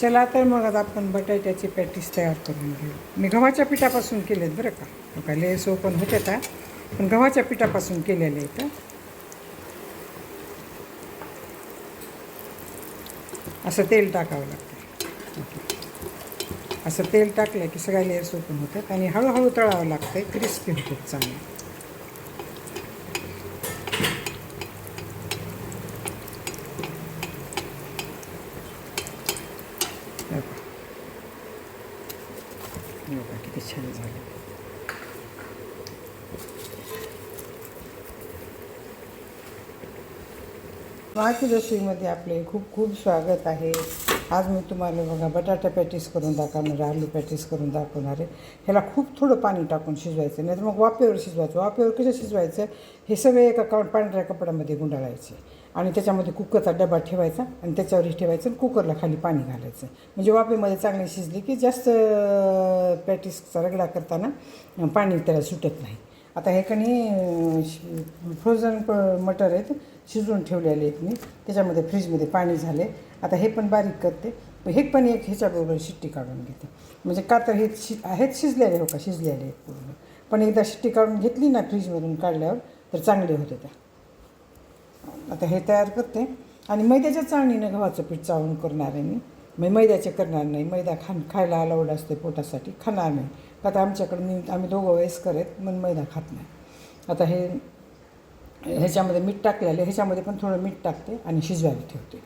चला तर मग आता आपण बटाट्याची पॅटीस तयार करून घेऊ. मी गव्हाच्या पिठापासून केलेत बरं का. बघा लेस ओपन होते आता, पण गव्हाच्या पिठापासून केलेले आहेत. असं तेल टाकावं लागतं. असं तेल टाकलं की सगळ्या लेयर्स ओपन होतात आणि हळूहळू तळावं लागतं, क्रिस्पी होतात चांगले. बघा किती छान झालं. माझ्या रेसिपीमध्ये आपले खूप खूप स्वागत आहे. आज मी तुम्हाला बघा बटाटा पॅटीस करून दाखवणार आहे, आलू पॅटीस करून दाखवणार आहे. ह्याला खूप थोडं पाणी टाकून शिजवायचं, नाही तर मग वाफेवर शिजवायचं. वाफेवर कसं शिजवायचं, हे सगळे एका पांढऱ्या कपड्यामध्ये गुंडाळायचे आणि त्याच्यामध्ये कुकरचा डबा ठेवायचा आणि त्याच्यावरही ठेवायचं आणि कुकरला खाली पाणी घालायचं. म्हणजे वाफेमध्ये चांगले शिजले की जास्त पॅटीसचा रगडा करताना पाणी त्याला सुटत नाही. आता हे कणी फ्रोझन मटर आहेत, शिजवून ठेवलेले आहेत मी, त्याच्यामध्ये फ्रीजमध्ये पाणी झाले. आता हे पण बारीक करते, हे पण एक ह्याच्याबरोबर शिट्टी काढून घेते. म्हणजे का तर हे आहेत शिजलेले, हो का शिजलेले आहेत पूर्ण, पण एकदा शिट्टी काढून घेतली ना फ्रीजमधून काढल्यावर तर चांगले होते त्या. आता हे तयार करते आणि मैद्याच्या चाळणीनं गव्हाचं पीठ चाळून करणार आहे मी मैद्याचे करणार नाही. मैदा खायला अलाउड असते पोटासाठी, खाणार नाही. आता आमच्याकडे आम्ही दोघं वयस्कर आहेत म्हणून मैदा खात नाही. आता हे ह्याच्यामध्ये मीठ टाकलेलं, ह्याच्यामध्ये पण थोडं मीठ टाकते आणि शिजवायला ठेवते.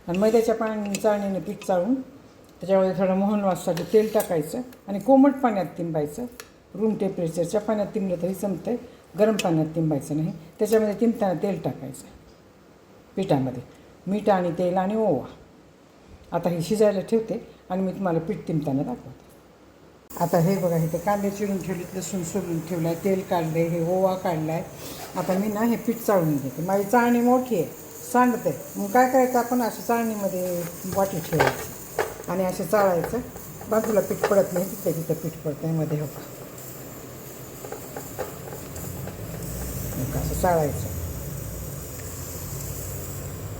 आणि मैद्याच्या चाळणीने पीठ चाळून त्याच्यामध्ये थोडं मोहनवासाठी तेल टाकायचं आणि कोमट पाण्यात तिंबायचं. रूम टेम्परेचरच्या पाण्यात तिंबलं तरी जमतं, गरम पाण्यात तिंबायचं नाही. त्याच्यामध्ये तिंबताना तेल टाकायचं पिठामध्ये, मीठ आणि तेल आणि ओवा. आता हे शिजायला ठेवते आणि मी तुम्हाला पीठ तिंबताना दाखवते. आता हे बघा, हे ते कांदे चिरून ठेवलेत, लसूण सोलून ठेवलं आहे, तेल काढलं आहे, हे ओवा काढला आहे. आता मी ना हे पीठ चाळून घेते. माझी चाळणी मोठी आहे, सांडते. मग काय करायचं, आपण असं चाळणीमध्ये वाटी ठेवायची आणि असं चाळायचं. बाजूला पीठ पडत नाही, तिथं पीठ पडत नाही मध्ये. हो का, असं चाळायचं.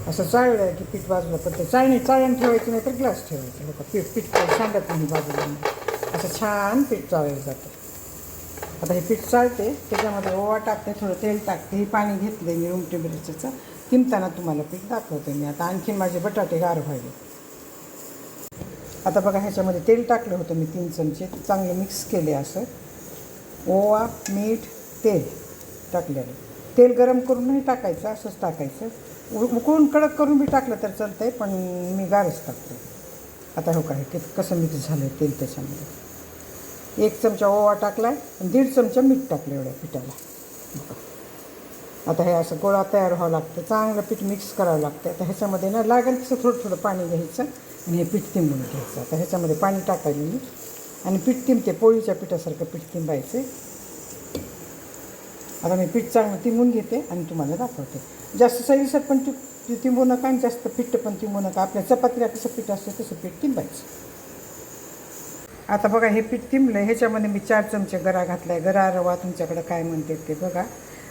असं चाळलं की पीठ बाजूला पडतं. चाळण ठेवायची नाही तर ग्लास ठेवायचं. हो का, पीठ सांडत नाही बाजूला. असं छान पीठ चाळलं जातं. आता हे पीठ चाळते, त्याच्यामध्ये ओवा टाकते, थोडं तेल टाकते, हे पाणी घेतलं मी रूम टेम्परेचरचं. तिंबताना तुम्हाला पीठ दाखवते मी. आता आणखी माझे बटाटे गार व्हायले. आता बघा, ह्याच्यामध्ये तेल टाकलं होतं मी 3 चमचे, चांगले मिक्स केले. असं ओवा, मीठ, तेल टाकलेलं. तेल गरम करूनही टाकायचं, असंच टाकायचं. उकळून कडक करून बी टाकलं तर चालतं आहे, पण मी गारच टाकते. आता हो का, हे कसं मिक्स झालं तेल. त्याच्यामध्ये 1 चमचा ओवा टाकला आहे आणि 1.5 चमचा मीठ टाकलं एवढ्या पिठाला. आता हे असं गोळा तयार व्हावं लागतं, चांगलं पीठ मिक्स करावं लागतं. आता ह्याच्यामध्ये ना लागेल तसं थोडं थोडं पाणी घ्यायचं आणि हे पीठ तिंबून घ्यायचं. आता ह्याच्यामध्ये पाणी टाकायला मी आणि पीठ तिंबते, पोळीच्या पिठासारखं पीठ तिंबायचं. आता मी पीठ चांगलं तिंबून घेते आणि तुम्हाला दाखवते. जास्त सैलसर पण तिंबू नका आणि जास्त पीठ पण तिंबू नका. आपल्या चपातीला कसं पीठ असतं तसं पीठ तिंबायचं. आता बघा, हे पीठ तिंबलं. ह्याच्यामध्ये मी 4 चमचे गरा घातला आहे. गरा, रवा, तुमच्याकडे काय म्हणते ते बघा.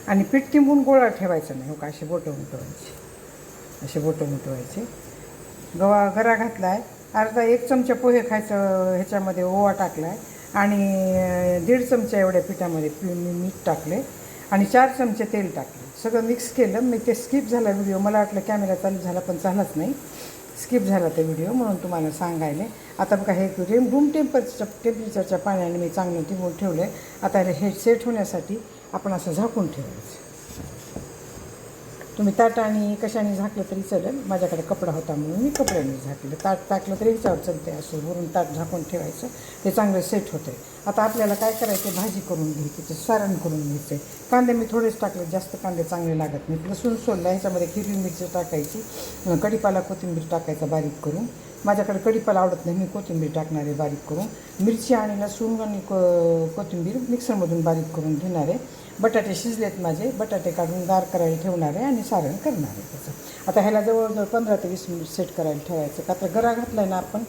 आणि पीठ तिंबून गोळा ठेवायचं नाही. हो का, असे बोटं उमटवायचे, असे बोटं उमटवायचे. गरा घातला आहे. अर्धा 1 चमचा पोहे खायचं ह्याच्यामध्ये ओवा टाकला आहे आणि 1.5 चमचा एवढ्या पिठामध्ये मी मीठ टाकले आणि 4 चमचे तेल टाकले. सगळं मिक्स केलं. मी ते स्किप झाला व्हिडिओ, मला वाटलं कॅमेरा चालू झाला पण झालाच नाही, स्किप झाला ते व्हिडिओ, म्हणून तुम्हाला सांगायला. आता बघा, हे रूम टेम्परेचरच्या पाण्याने मी चांगलं तिंबून ठेवलं आहे. आता हे सेट होण्यासाठी आपण असं झाकून ठेवायचं. तुम्ही ताटाने कशाने झाकलं तरी चालेल. माझ्याकडे कपडा होता म्हणून मी कपड्याने झाकलं. ताट टाकलं तरी ह्याच्यावर चालते. असं वरून ताट झाकून ठेवायचं, ते चांगलं सेट होतं आहे. आता आपल्याला काय करायचं, भाजी करून घ्यायची, ते सारण करून घ्यायचं आहे. कांदे मी थोडेच टाकले, जास्त कांदे चांगले लागत नाहीत. लसूण सोलला, ह्याच्यामध्ये हिरवी मिरची टाकायची, कढीपाला, कोथिंबीर टाकायचा बारीक करून. माझ्याकडे कढीपाला आवडत नाही, मी कोथिंबीर टाकणार आहे बारीक करून. मिरची आणि लसूण आणि कोथिंबीर मिक्सरमधून बारीक करून घेणार आहे. बटाटे शिजलेत माझे, बटाटे काढून गार करायला ठेवणार आहे आणि सारण करणार आहे त्याचं. आता ह्याला जवळजवळ 15 ते 20 मिनिट सेट करायला ठेवायचं. का तर गरा घातला आहे ना आपण,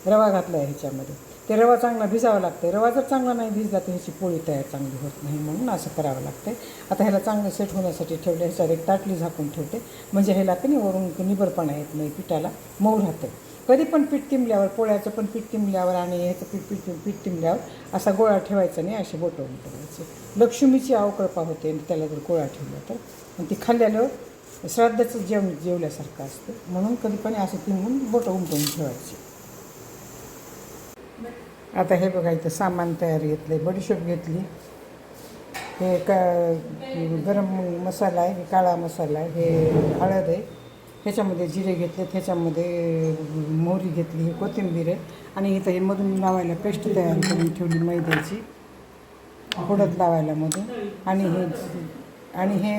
रवा घातला आहे ह्याच्यामध्ये, ते रवा चांगला भिजावं लागतं. रवा जर चांगला नाही भिजला तर ह्याची पोळी तयार चांगली होत नाही, म्हणून असं करावं लागतं. आता ह्याला चांगलं सेट होण्यासाठी ठेवलं. ह्याच्यावर एक ताटली झाकून ठेवते, म्हणजे ह्याला की नाही वरून निबरपणा येत नाही, पिठाला मऊ राहतं. कधी पण पीठ तिंबल्यावर, पोळ्याचं पण पीठ तिंबल्यावर आणि ह्याचं पीठ तिंबल्यावर असा गोळा ठेवायचा नाही, असे बोटं उलटवायचे. लक्ष्मीची अवकळपा होते आणि त्याला जर गोळा ठेवला तर, आणि ती खाल्ल्यावर श्राद्धाचं जेवल्यासारखं असतं. म्हणून कधी पण असं तिंबून बोटं उलटवून ठेवायचे. आता हे बघा, इथं सामान तयार घेतलं आहे. बडीशोप घेतली, हे गरम मसाला आहे, हे काळा मसाला आहे, हे हळद आहे, ह्याच्यामध्ये जिरे घेतले, ह्याच्यामध्ये मोहरी घेतली, ही कोथिंबीर आहे, आणि इथं हे मधून लावायला पेस्ट तयार करून ठेवली मैद्याची, हळद लावायला मधून, आणि हे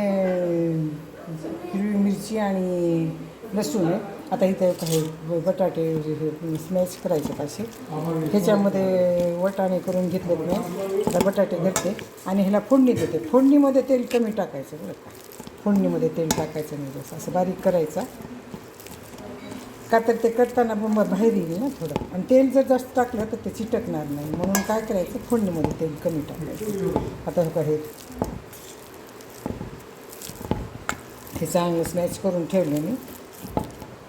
हिरवी मिरची आणि लसूण आहे. आता इथं काही बटाटे स्मॅश करायचे असे, ह्याच्यामध्ये वटाणे करून घेतलेत मी. आता बटाटे घेते आणि ह्याला फोडणी देते. फोडणीमध्ये तेल कमी टाकायचं बरं का, फोडणीमध्ये तेल टाकायचं नाही, जसं असं बारीक करायचा, का तर ते करताना बाहेर येईल ना थोडं, आणि तेल जर जास्त टाकलं तर ते चिटकणार नाही. म्हणून काय करायचं, फोडणीमध्ये तेल कमी टाकायचं. आता हे चांगलं स्मॅश करून ठेवलं मी.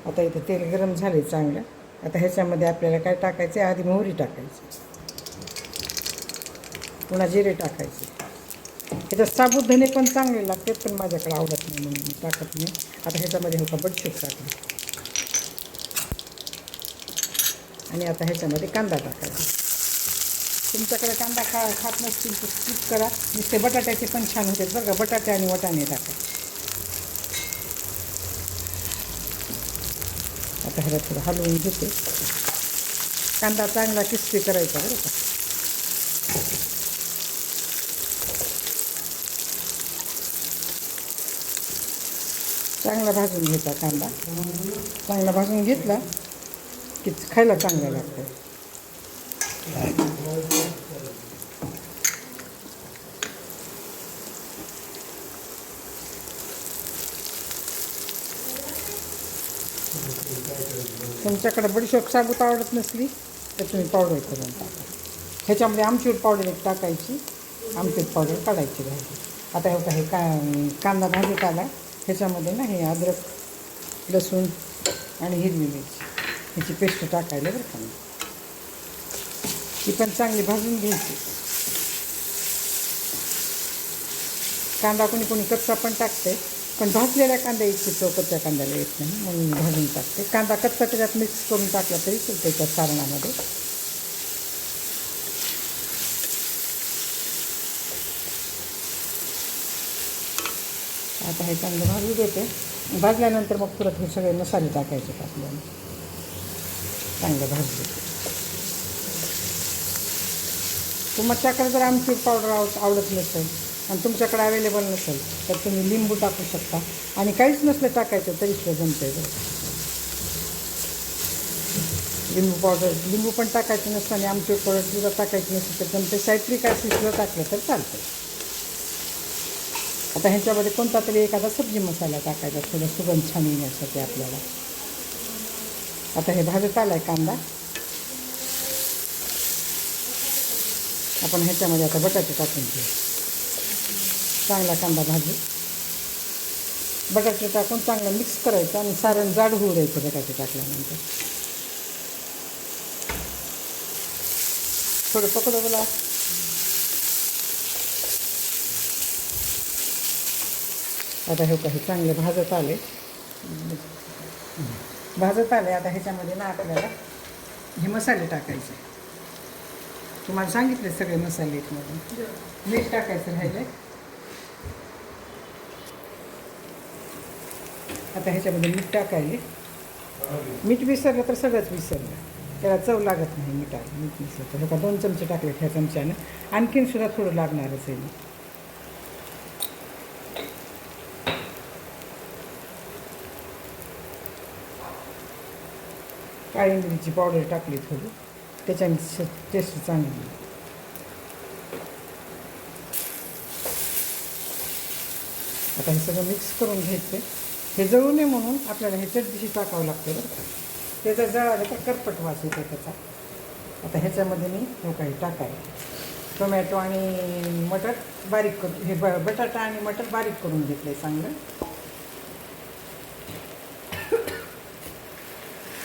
आता इथं तेल गरम झाले चांगलं. आता ह्याच्यामध्ये आपल्याला काय टाकायचं आहे, आधी मोहरी टाकायची, पुन्हा जिरे टाकायचे. ह्याच्यात साबुदाणे पण चांगले लागतात, पण माझ्याकडे आवडत नाही म्हणून मी टाकत नाही. आता ह्याच्यामध्ये बडीशोप टाकली, आणि आता ह्याच्यामध्ये कांदा टाकायचा. तुमच्याकडे कांदा खात नसतील तर स्किप करा. नुसते बटाट्याचे पण छान होते बरं का, बटाटे आणि वाटाणे टाकायचे. आता ह्याला थोडं हलवून घेते. कांदा चांगला क्रिस्पी करायचा बरं का. चांगला भाजून घ्यायचा कांदा. चांगला भाजून घेतला की खायला चांगलं लागतं. तुमच्याकडे बडीशोप साबूत आवडत नसली तर तुम्ही पावडर करून टाका. ह्याच्यामध्ये आमचूर पावडर एक टाकायची, आमचूर पावडर काढायची भाजी. आता हे कांदा भाजत आला, ह्याच्यामध्ये ना हे अद्रक, लसूण आणि हिरवी मिरची ह्याची पेस्ट टाकायला बरं का. ती पण चांगली भाजून घ्यायची. कांदा कोणी कोणी कच्चा पण टाकते, पण भाजलेल्या कांदा इतकी चव कच्च्या कांद्याला येत नाही, म्हणून भाजून टाकते. कांदा कच्चा त्याच्यात मिक्स करून टाकला तरी चलते त्या सारणामध्ये. आता हे चांगलं भाजू देते. भाजल्यानंतर मग परत हे सगळे मसाले टाकायचे आपल्याला. चांगलं भाजू देते. तुमच्याकडे जर आमचूर पावडर आवडत नसेल आणि तुमच्याकडे अवेलेबल नसेल तर तुम्ही लिंबू टाकू शकता, आणि काहीच नसलं टाकायचं तरी सुद्धा जमतं आहे. लिंबू पण टाकायचं नसतं आणि आमचूर पावडर सुद्धा टाकायची नसतं तर जमते. सायट्रिक ॲसिड सुद्धा टाकलं तर चालतं. आता ह्याच्यामध्ये कोणता तरी एखादा सब्जी मसाला टाकायचा, थोडं सुगंध छान येण्यासाठी आपल्याला. आता हे भाजत आला आहे कांदा. आपण ह्याच्यामध्ये आता बटाटे टाकून घेऊ. चांगला कांदा भाजू, बटाटे टाकून चांगलं मिक्स करायचं आणि सारण जाड होऊ द्यायचं. बटाटे टाकल्यानंतर थोडं पकडू बोला. आता हे काही चांगले भाजत आले. आता ह्याच्यामध्ये ना आपल्याला हे मसाले टाकायचे. तुम्हाला सांगितले सगळे मसाले मध्ये. मीठ टाकायचं राहिले. आता ह्याच्यामध्ये मीठ टाकायले. मीठ विसरलं तर सगळंच विसरलं, त्याला चव लागत नाही मिठाला. मीठ विसरलं तर बघा 2 चमचे टाकले ह्या चमच्यानं. आणखीन सुद्धा थोडं लागणारच आहे. काळी मिरची पावडर टाकली थोडी, त्याच्याने टेस्ट चांगली. आता हे सगळं मिक्स करून घ्यायचं. हे जळू नये म्हणून आपल्याला हे चटणीशी टाकावं लागतं बरं का. ते जर जळालं तर करपट वास येतो त्याचा. आता ह्याच्यामध्ये मी हे काही टाकायचं. टोमॅटो आणि मटर बारीक करून, हे बटाटा आणि मटर बारीक करून घेतलं आहे चांगलं.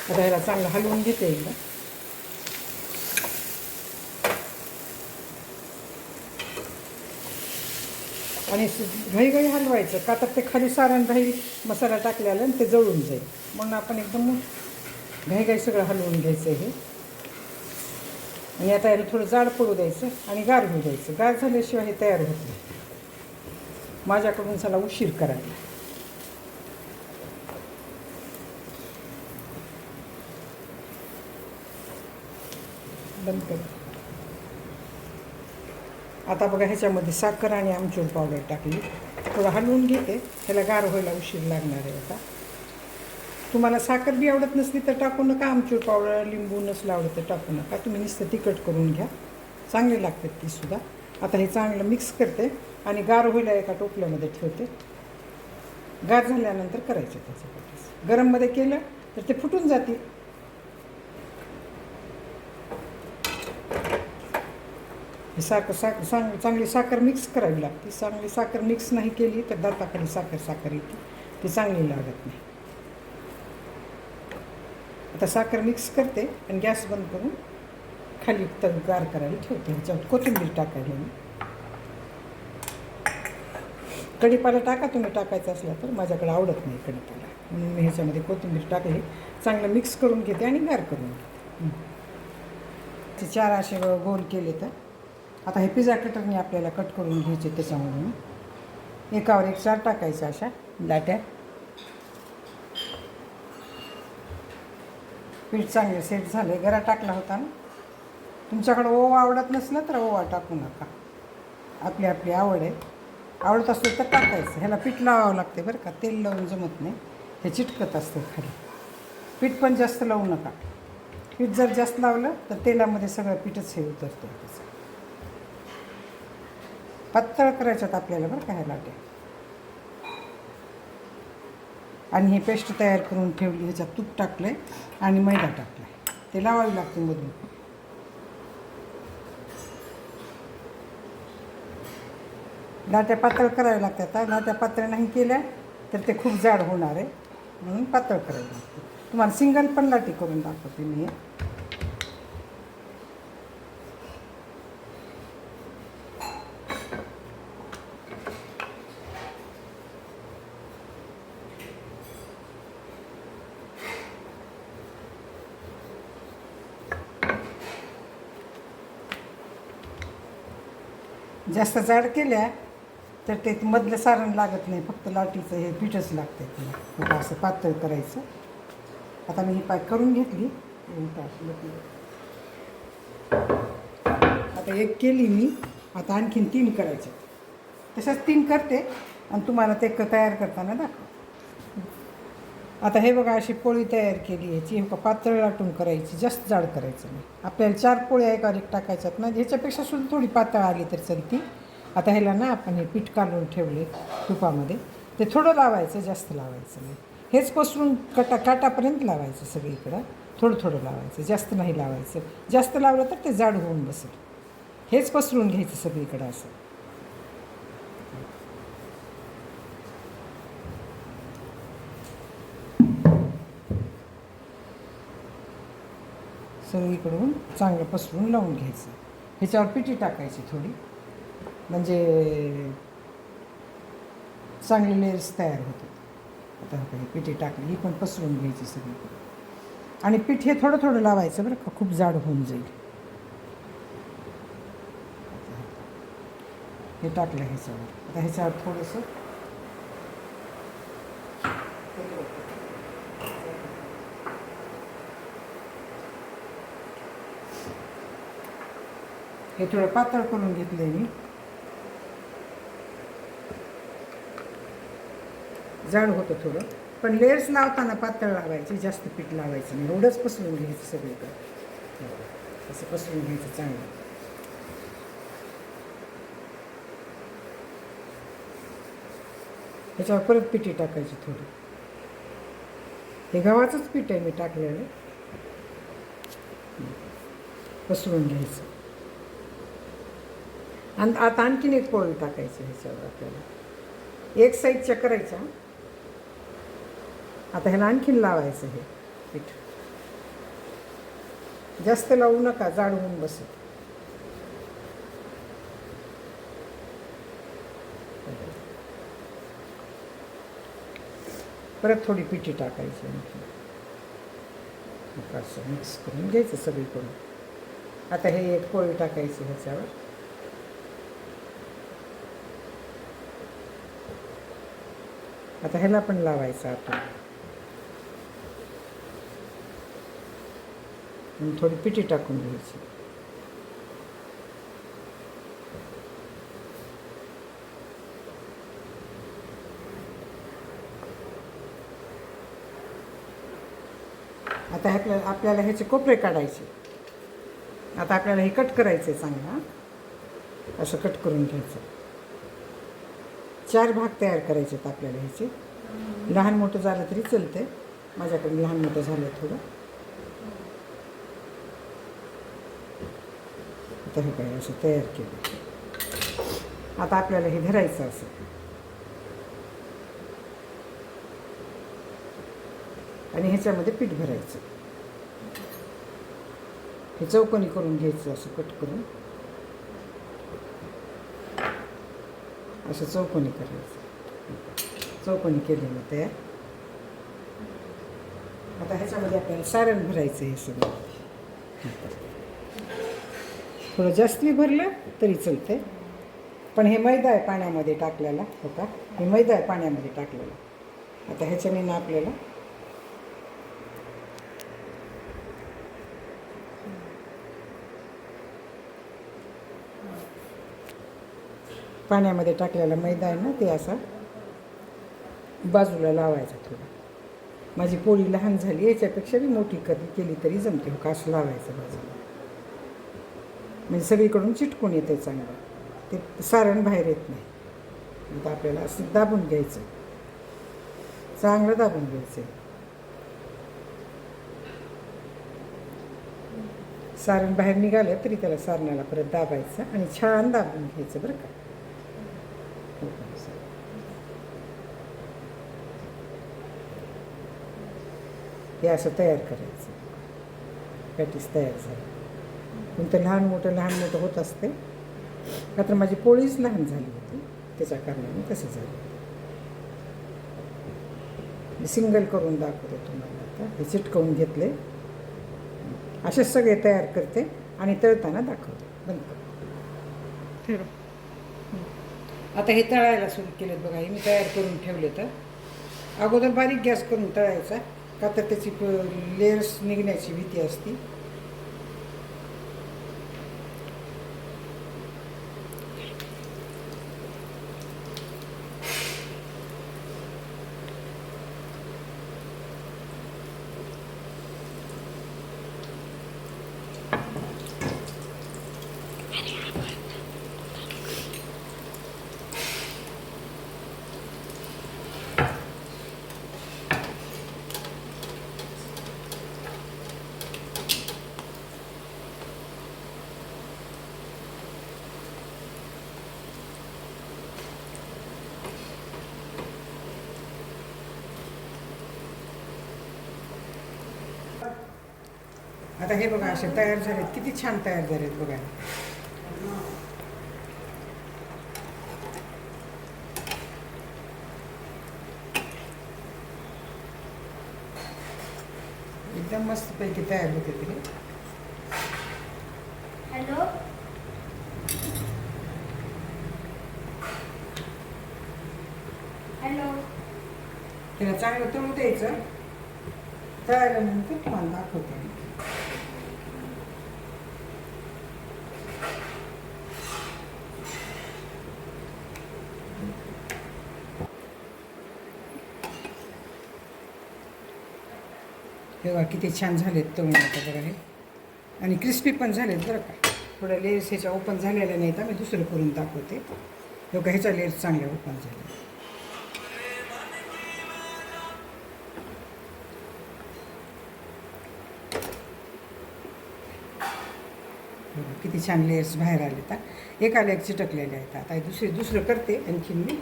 आता ह्याला चांगलं हलवून घेते एकदा. आणि घाई हलवायचं का तर ते खाली सारण राहील मसाला टाकलेला आणि ते जळून जाईल. म्हणून आपण एकदम घाई सगळं हलवून घ्यायचं हे. आणि आता याला थोडं जाड पडू द्यायचं आणि गार होऊ द्यायचं. गार झाल्याशिवाय हे तयार होत नाही. माझ्याकडून चला उशीर करायला. बंद कर. आता बघा ह्याच्यामध्ये साखर आणि आमचूर पावडर टाकली. थोडं हलवून घेते. ह्याला गार व्हायला उशीर लागणार आहे. आता तुम्हाला साखर बी आवडत नसली तर टाकू नका. आमचूर पावडर लिंबू नसलं आवडत तर टाकू नका. तुम्ही नुसतं तिखट करून घ्या. चांगले लागतात तीसुद्धा. आता हे चांगलं मिक्स करते आणि गार व्हायला एका टोपल्यामध्ये ठेवते. गार झाल्यानंतर करायचं त्याचं पॅटीस. गरममध्ये केलं तर ते फुटून जातील. चांगली साखर मिक्स करावी लागते. चांगली साखर मिक्स नाही केली तर दाताखाली साखर येते. ती चांगली लागत नाही. आता साखर मिक्स करते आणि गॅस बंद करून खाली गार करायला ठेवते. ह्याच्यावर कोथिंबीर टाकायला मी. कढीपाला टाका तुम्ही टाकायचं असला तर. माझ्याकडे आवडत नाही कढीपाला म्हणून मी ह्याच्यामध्ये कोथिंबीर टाकली. चांगलं मिक्स करून घेते आणि गार करून घेते. ते 4 असे गोल केले तर आता हे पिझ्झा कटरने आपल्याला कट करून घ्यायचे. त्याच्यामधून एकावर एक 4 टाकायच्या अशा लाट्या. पीठ चांगलं सेट झालं. गरा टाकला होता ना. तुमच्याकडं ओवा आवडत नसलं तर ओवा टाकू नका. आपली आपली आवड आहे. आवडत असेल तर टाकायचं. ह्याला पीठ लावावं लागते बरं का. तेल लावून जमत नाही. हे चिटकत असतं खाली. पीठ पण जास्त लावू नका. पीठ जर जास्त लावलं तर तेलामध्ये सगळं पीठच हे उतरतं. त्याचं पातळ करायच्यात आपल्याला बरं का ह्या लाट्या. आणि हे पेस्ट तयार करून ठेवली. ह्याच्यात तूप टाकलं आहे आणि मैदा टाकला आहे. ते लावावी लागते मधून. लाट्या पातळ कराव्या लागतात. लाट्या पातळ नाही केल्या तर ते खूप जाड होणार आहे. म्हणून पातळ करावी लागते. तुम्हाला सिंगल पण लाटी करून दाखवते मी. जास्त जाड केल्या तर ते मधलं सारण लागत नाही. फक्त लाटीचं हे पीठच लागतं. त्याला असं पातळ करायचं. आता मी ही पाय करून घेतली. आता एक केली मी. आता आणखीन 3 करायचे. तशाच 3 करते आणि तुम्हाला ते तयार करताना दाखव. आता हे बघा अशी पोळी तयार केली. याची पातळ लाटून करायची. जास्त जाड करायचं नाही. आपल्याला 4 पोळ्या एका एक टाकायच्यात ना. ह्याच्यापेक्षा सुद्धा थोडी पातळ आली तर चलती. आता ह्याला ना आपण हे पीठ काढून ठेवले तुपामध्ये. ते थोडं लावायचं. जास्त लावायचं नाही. हेच पसरून काटापर्यंत लावायचं सगळीकडं. थोडं थोडं लावायचं. जास्त नाही लावायचं. जास्त लावलं तर ते जाड होऊन बसेल. हेच पसरून घ्यायचं सगळीकडं असं. सगळीकडून चांगलं पसरून लावून घ्यायचं. ह्याच्यावर पिठी टाकायची थोडी. म्हणजे चांगले लेयर्स तयार होतात. आता ही पिठी टाकली. ही पण पसरून घ्यायची सगळीकडे. आणि पीठ हे थोडं थोडं लावायचं बरं का. खूप जाड होऊन जाईल. हे टाकलं ह्याच्यावर. आता ह्याच्यावर थोडंसं हे थोडं पातळ करून घेतलं मी. जाड होतं थोडं. पण लेयर्स लावताना पातळ लावायची. जास्त पीठ लावायचं नाही. एवढंच पसरून घ्यायचं सगळीकडे. असं पसरून घ्यायचं चांगलं. ह्याच्यावर परत पिठी टाकायची थोडी. हे गव्हाचंच पीठ आहे मी टाकलेलं. पसरून घ्यायचं. आणि आता आणखीन एक पोळी टाकायची ह्याच्यावर आपल्याला. एक साईडच्या करायच्या. आता ह्याला आणखीन लावायचं हे पीठ. जास्त लावू नका, जाड होऊन बसेल. परत थोडी पिठी टाकायची आणखी. असं मिक्स करून घ्यायचं सगळीकडून. आता हे एक पोळी टाकायची ह्याच्यावर. आता ह्याला पण लावायचं आपण. थोडी पिठी टाकून घ्यायची. आता आपल्याला ह्याचे कोपरे काढायचे. आता आपल्याला हे कट करायचं आहे चांगलं. असं कट करून घ्यायचं. 4 भाग तयार करायचे आहेत आपल्याला ह्याचे. लहान मोठं झालं तरी चालतंय. माझ्याकडे लहान मोठं झालं थोडं. आता हे काय असं तयार केलं. आता आपल्याला हे धरायचं असं. आणि ह्याच्यामध्ये पीठ भरायचं. हे चौकोनी करून घ्यायचं असं कट करून. असं चौकोनी करायचं. चौकोनी केलेलं तयार. आता ह्याच्यामध्ये आपल्याला सारण भरायचं हे सगळं. थोडं जास्ती भरलं तरी चालतंय. पण हे मैदा आहे पाण्यामध्ये टाकलेला होता. हे मैदा आहे पाण्यामध्ये टाकलेला. आता ह्याच्याने ना आपल्याला पाण्यामध्ये टाकलेला मैदा आहे ना, ते असा बाजूला लावायचा थोडा. माझी पोळी लहान झाली, याच्यापेक्षा बी मोठी केली तरी जमते. हो, असं लावायचं बाजूला. म्हणजे सगळीकडून चिटकून येते चांगलं. ते सारण बाहेर येत नाही. आता आपल्याला असं दाबून घ्यायचं. चांगलं दाबून घ्यायचं. सारण बाहेर निघालं तरी त्याला सारणाला परत दाबायचं आणि छान दाबून घ्यायचं बरं का. हे असं तयार करायचं. पॅटीस तयार झाली. कोणतं लहान मोठं होत असते. का तर माझी पोळीच लहान झाली होती, त्याच्या कारणाने तसं झालं. मी सिंगल करून दाखवते तुम्हाला. आता हे चिटकवून घेतले. असेच सगळे तयार करते आणि तळताना दाखवते. बंद कर. आता हे तळायला सुरू केलेत बघा. हे मी तयार करून ठेवले. तर अगोदर बारीक गॅस करून तळायचा, का तर त्याची लेयर्स निघण्याची भीती असते. आता हे बघा असे तयार झालेत. किती छान तयार झालेत बघा. एकदम मस्तपैकी तयार होते ते. Hello, hello. त्याला चांगलं तळू द्यायचं. तळाल्यानंतर तुम्हाला दाखवते. तेव्हा किती छान झालेत तळून. आता बघा हे. आणि क्रिस्पी पण झालेत बरं का. थोड्या लेयर्स ह्याच्या ओपन झालेल्या नाहीत. मी दुसरं करून दाखवते. बघा ह्याच्या लेयर्स चांगल्या ओपन झाल्या. किती छान लेयर्स बाहेर आले. तर एकाला एक चिटकलेले आहेत. आता दुसरं करते आणखीन मी.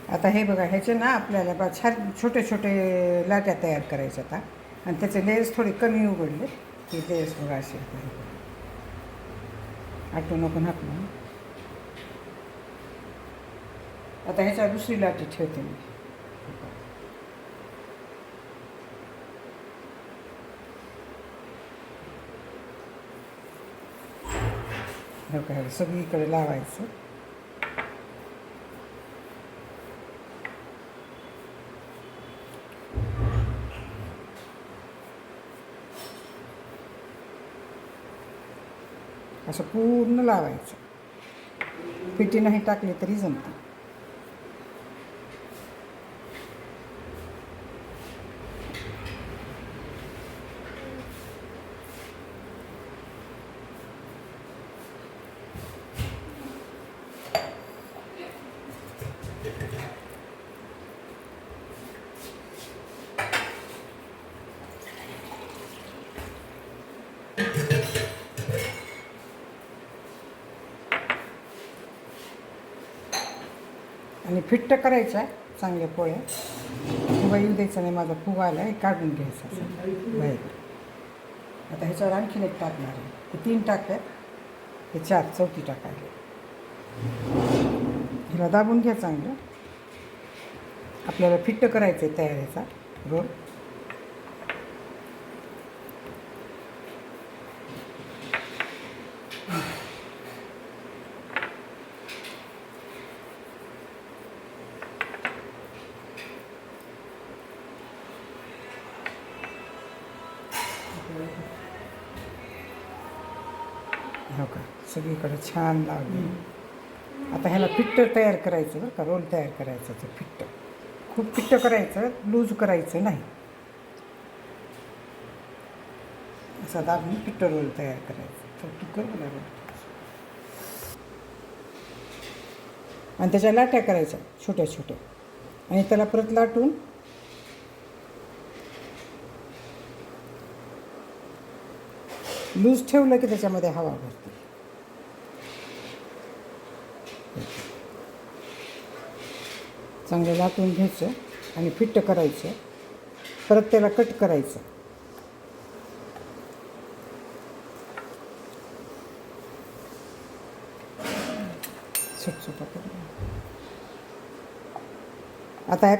आता हे बघा, ह्याचे ना आपल्याला छान छोटे छोटे लाट्या तयार करायच्या आता. आणि त्याचे लेयर्स थोडे कमी उघडले की लेयर्स बघा असे आटू नको हाकलं. आता ह्याच्या दुसरी लाटी ठेवते मी. हो काय, सगळीकडे लावायचं. असं पूर्ण लावायचं. पिठी नाही टाकली तरी जमतं. आणि फिट्ट करायच्या चांगल्या पोळ्या. फुगा येऊ द्यायचा नाही. माझा फुगा आला आहे, काढून घ्यायचा बाहेर. आता ह्याच्यावर आणखीन एक टाकणार आहे. हे 3 टाकतात, हे 4, चौथी टाकायला. हिला दाबून घ्या चांगलं. आपल्याला फिट्ट करायचं आहे तयार ह्याचा रोल. हो का, सगळीकडे छान लावली. आता ह्याला फिट्ट तयार करायचं बरं का, रोल तयार करायचं. ते फिट्ट, खूप फिट्ट करायचं, लूज करायचं नाही. असा दाबून फिट्ट रोल तयार करायचं. तर तू कर मला रोल. आणि त्याच्या लाट्या करायच्या छोट्या छोट्या. आणि त्याला परत लाटून लूज ठेवलं की त्याच्यामध्ये हवा भरते. चांगलं लाटून घ्यायचं आणि फिट्ट करायचं. परत त्याला कट करायचं. आता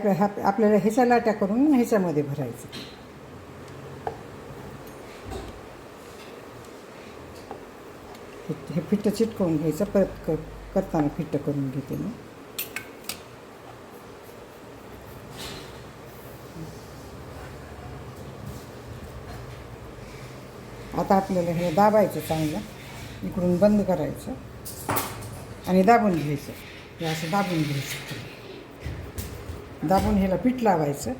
आपल्याला ह्याच्या लाट्या करून ह्याच्यामध्ये भरायचं. हे फिट्ट चिटकवून घ्यायचं. परत करताना फिट्ट करून घेते मी. आता आपल्याला हे दाबायचं चांगलं. इकडून बंद करायचं आणि दाबून घ्यायचं. हे असं दाबून घ्यायचं. दाबून ह्याला पीठ लावायचं.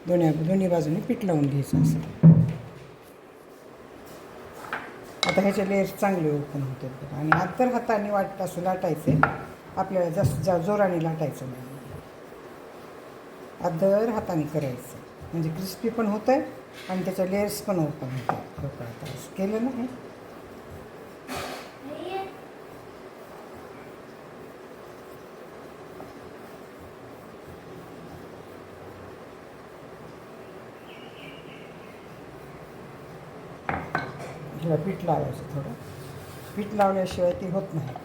दोन्ही बाजूने पीठ लावून घ्यायचं असं. आता ह्याचे लेयर्स चांगले ओपन होतात बघा. आणि आत्तर हाताने असं लाटायचे. आपल्याला जास्त जोराने लाटायचं नाही. आदर हाताने करायचं म्हणजे क्रिस्पी पण होतं आहे आणि त्याच्या लेयर्स पण ओपन होतात. हो का, आता असं केलं ना. ह्याला पीठ लावायचं. थोडं पीठ लावल्याशिवाय ते होत नाही.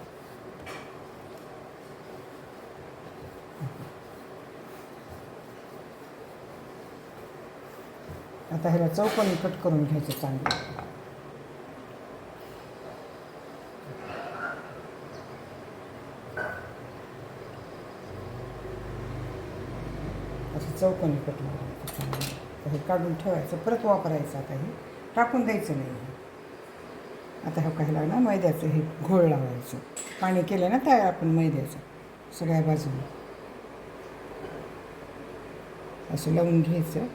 आता ह्याला चौकोनी कट करून घ्यायचं चांगलं. असं चौकोनी कट लावायचं चांगलं. हे काढून ठेवायचं. परत वापरायचं. आता हे टाकून द्यायचं नाही. आता हे काय ना मैद्याचं हे घोळ लावायचं. पाणी केलं ना तयार आपण मैद्याचं सगळ्या बाजूने असं लावून घ्यायचं.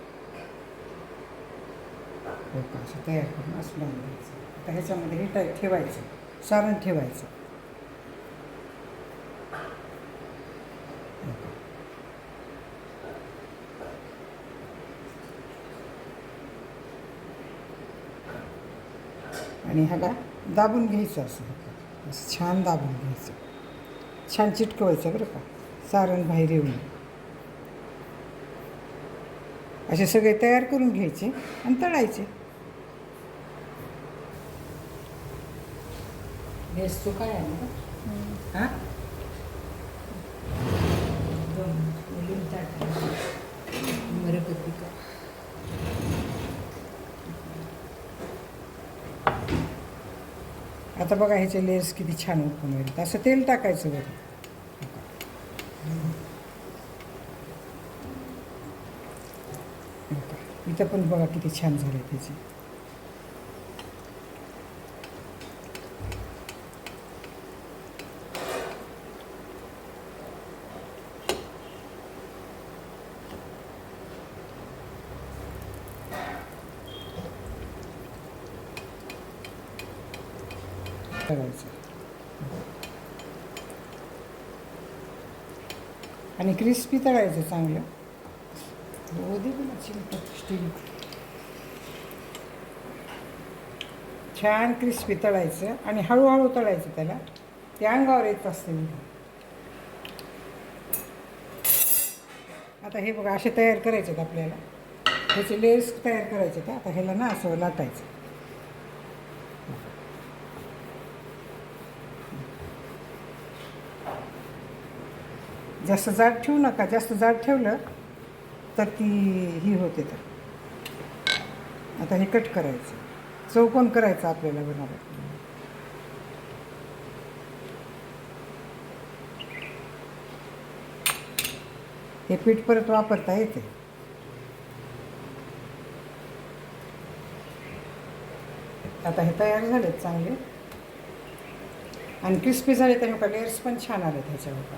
हो का, असं तयार करून असं लावून घ्यायचं. आता ह्याच्यामध्ये हे ठेवायचं, सारण ठेवायचं. आणि ह्याला दाबून घ्यायचं. असं छान दाबून घ्यायचं. छान चिटकवायचं बरं का. सारण बाहेर येऊन असे सगळे तयार करून घ्यायचे आणि तळायचे. बेस तो काय आहे ना? हां मुलीं मरकती का आता बघा ह्याचे लेयर्स किती छान ओपन होईल. असं तेल टाकायचं बरं. इथं पण बघा किती छान झाले त्याचे. करायचं आणि क्रिस्पी तळायचं चांगलं. स्टील छान क्रिस्पी तळायचं आणि हळूहळू तळायचं. त्याला ते अंगावर येत असते. आता हे बघा असे तयार करायचे आहेत आपल्याला. ह्याचे लेस तयार करायचे आहेत. आता ह्याला ना असं लाटायचं. जास्त जाड ठेवू नका. जास्त जाड ठेवलं तर ती ही होते. तर आता हे कट करायचं. चौकोन करायचं आपल्याला बनवायला. हे पीठ परत वापरता येते. आता हे तयार झालेत चांगले आणि क्रिस्पी झाले. तर लेयर्स पण छान आले ह्याच्यावर.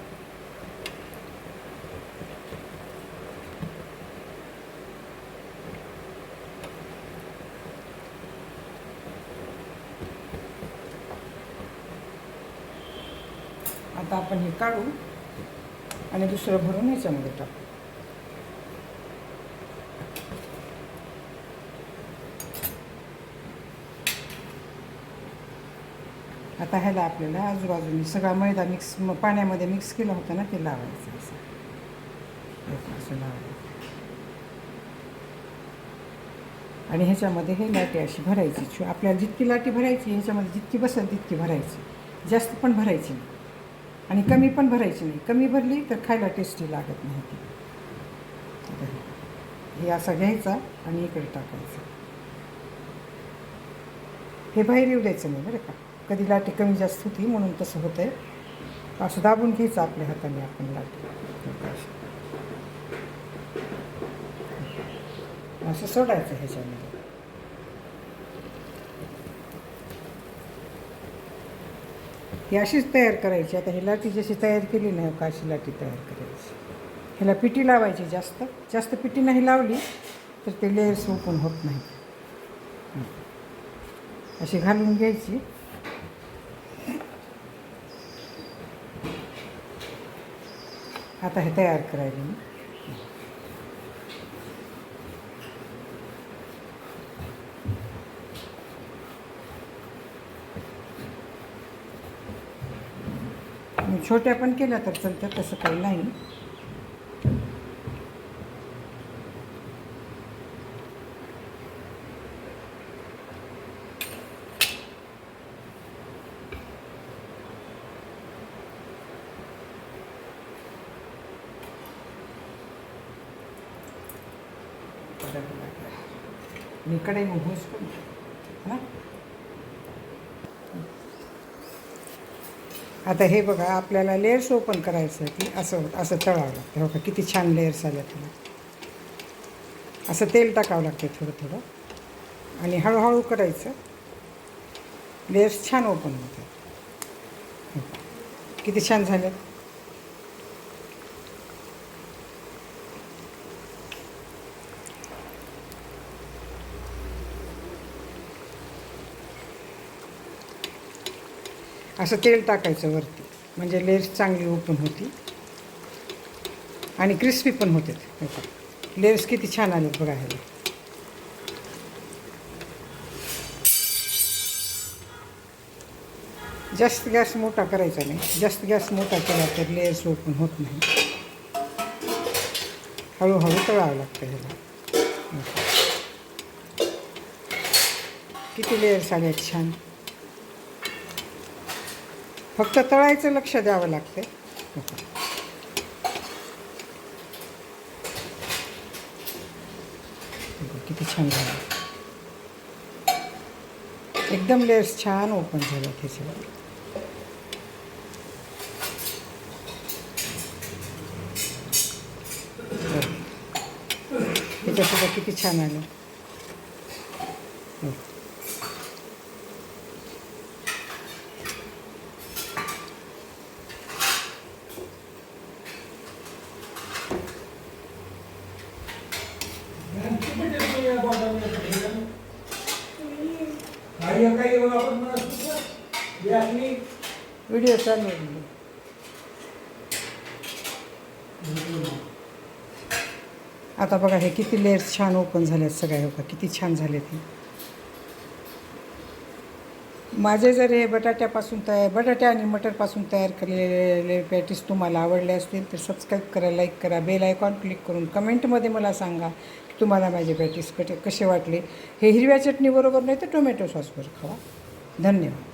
आता आपण हे काढू आणि दुसरं भरून ह्याच्यामध्ये टाकू. आता ह्याला आपल्याला आजूबाजूने सगळा मैदा मिक्स पाण्यामध्ये मिक्स केला होता ना, ते लावायचं. असं लावायचं आणि ह्याच्यामध्ये हे लाटी अशी भरायची. आपल्याला जितकी लाटी भरायची ह्याच्यामध्ये जितकी बसेल तितकी भरायची. जास्त पण भरायची नाही आणि कमी पण भरायची नाही. कमी भरली तर खायला टेस्टी लागत नाही. हे असं घ्यायचा आणि इकडे टाकायचं. हे बाहेर येऊ द्यायचं नाही बरं का. कधी लाटी कमी जास्त होती म्हणून तसं होतं आहे. असं दाबून घ्यायचं आपल्या हाताने आपण लाटी. असं सोडायचं ह्याच्यामध्ये. ही अशीच तयार करायची. आता ही लाटी जशी तयार केली नाही का अशी लाटी तयार करायची. ह्याला पिठी लावायची. जास्त जास्त पिठी नाही लावली तर ते लेयर्स ओपन होत नाही. अशी घालून घ्यायची. आता हे तयार करायला मी छोट्या पण केल्या तर चालतं. तसं काही नाही. मी कडे घुस पण ना. आता हे बघा आपल्याला लेयर्स ओपन करायचं की असं असं तळावं लागतं. बघा किती छान लेयर्स आल्या. त्याला असं तेल टाकावं लागतं थोडं थोडं आणि हळूहळू करायचं. लेयर्स छान ओपन होतात. किती छान झालं. असं तेल टाकायचं वरती म्हणजे लेयर्स चांगली ओपन होती आणि क्रिस्पी पण होते. लेयर्स किती छान आले बघा. ह्याला जास्त गॅस मोठा करायचा नाही. जास्त गॅस मोठा केला तर लेयर्स ओपन होत नाही. हळूहळू तळावं लागतं ह्याला. किती लेयर्स आले छान. फक्त तळायचं लक्ष द्यावं लागतं. किती छान झालं. एकदम लेयर्स छान ओपन झालं त्याच्यावर. त्याच्यासुद्धा किती छान आलं. व्हिडिओ चालू आहे. आता बघा हे किती लेयर्स छान ओपन झालेत सगळ्या. बघा किती छान झाले ते. माझे जर हे बटाटे आणि मटरपासून तयार केलेले पॅटीस तुम्हाला आवडले असतील तर सबस्क्राईब करा, लाईक करा, बेल आयकॉन क्लिक करून कमेंटमध्ये मला सांगा की तुम्हाला माझे पॅटीस कसे वाटले. हे हिरव्या चटणीबरोबर नाही तर टोमॅटो सॉसवर खावा. धन्यवाद.